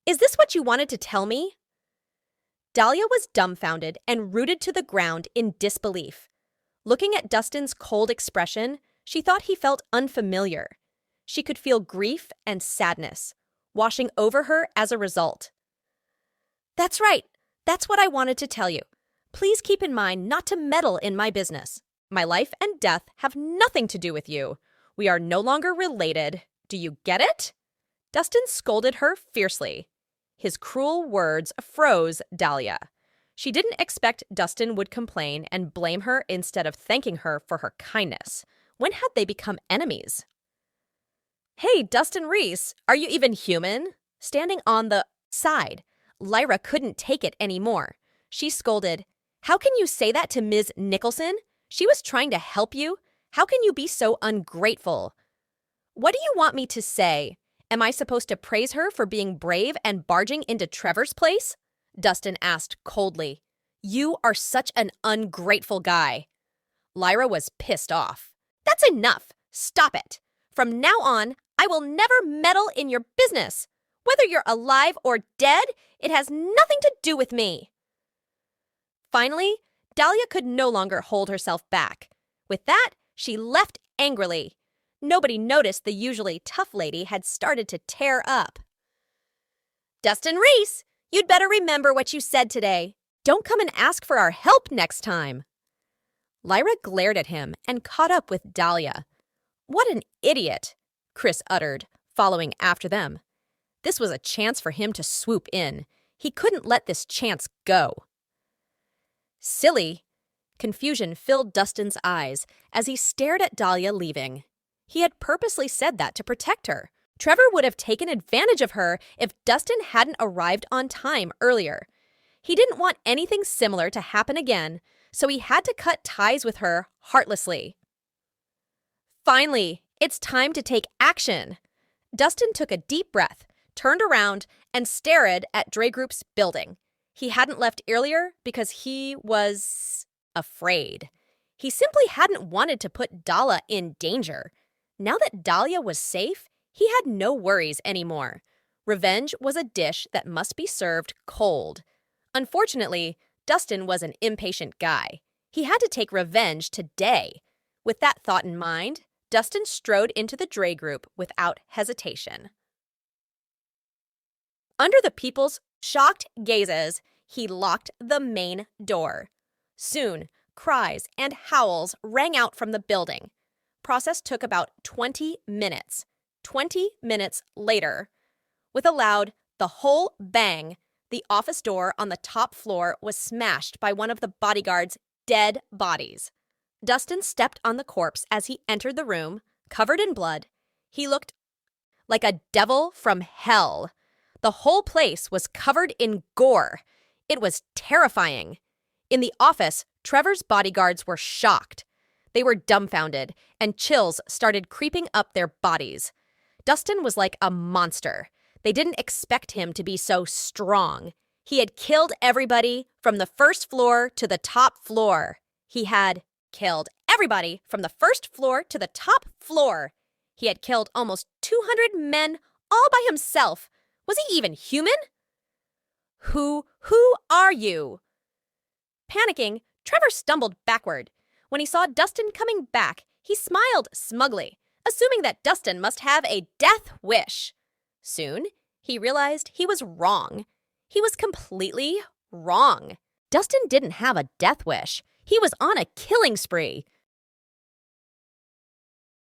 Is this what you wanted to tell me? Dahlia was dumbfounded and rooted to the ground in disbelief. Looking at Dustin's cold expression, she thought he felt unfamiliar. She could feel grief and sadness, washing over her as a result. That's right. That's what I wanted to tell you. Please keep in mind not to meddle in my business. My life and death have nothing to do with you. We are no longer related. Do you get it? Dustin scolded her fiercely. His cruel words froze Dahlia. She didn't expect Dustin would complain and blame her instead of thanking her for her kindness. When had they become enemies? Hey, Dustin Rhys, are you even human? Standing on the side, Lyra couldn't take it anymore. She scolded, How can you say that to Ms. Nicholson? She was trying to help you. How can you be so ungrateful? What do you want me to say? Am I supposed to praise her for being brave and barging into Trevor's place? Dustin asked coldly. You are such an ungrateful guy. Lyra was pissed off. That's enough. Stop it. From now on, I will never meddle in your business. Whether you're alive or dead, it has nothing to do with me. Finally, Dahlia could no longer hold herself back. With that, she left angrily. Nobody noticed the usually tough lady had started to tear up. Dustin Rhys, you'd better remember what you said today. Don't come and ask for our help next time. Lyra glared at him and caught up with Dahlia. What an idiot, Chris uttered, following after them. This was a chance for him to swoop in. He couldn't let this chance go. Silly. Confusion filled Dustin's eyes as he stared at Dahlia leaving. He had purposely said that to protect her. Trevor would have taken advantage of her if Dustin hadn't arrived on time earlier. He didn't want anything similar to happen again, so he had to cut ties with her heartlessly. Finally, it's time to take action. Dustin took a deep breath, turned around, and stared at Dre Group's building. He hadn't left earlier because he was afraid. He simply hadn't wanted to put Dahlia in danger. Now that Dahlia was safe, he had no worries anymore. Revenge was a dish that must be served cold. Unfortunately, Dustin was an impatient guy. He had to take revenge today. With that thought in mind, Dustin strode into the Dre Group without hesitation. Under the people's shocked gazes, he locked the main door. Soon, cries and howls rang out from the building. Process took about 20 minutes. 20 minutes later, with a loud, the whole bang, the office door on the top floor was smashed by one of the bodyguard's dead bodies. Dustin stepped on the corpse as he entered the room, covered in blood. He looked like a devil from hell. The whole place was covered in gore. It was terrifying. In the office, Trevor's bodyguards were shocked. They were dumbfounded, and chills started creeping up their bodies. Dustin was like a monster. They didn't expect him to be so strong. He had killed everybody from the first floor to the top floor. He had killed everybody from the first floor to the top floor. He had killed almost 200 men all by himself. Was he even human? Who are you? Panicking, Trevor stumbled backward. When he saw Dustin coming back, he smiled smugly, assuming that Dustin must have a death wish. Soon, he realized he was wrong. He was completely wrong. Dustin didn't have a death wish. He was on a killing spree.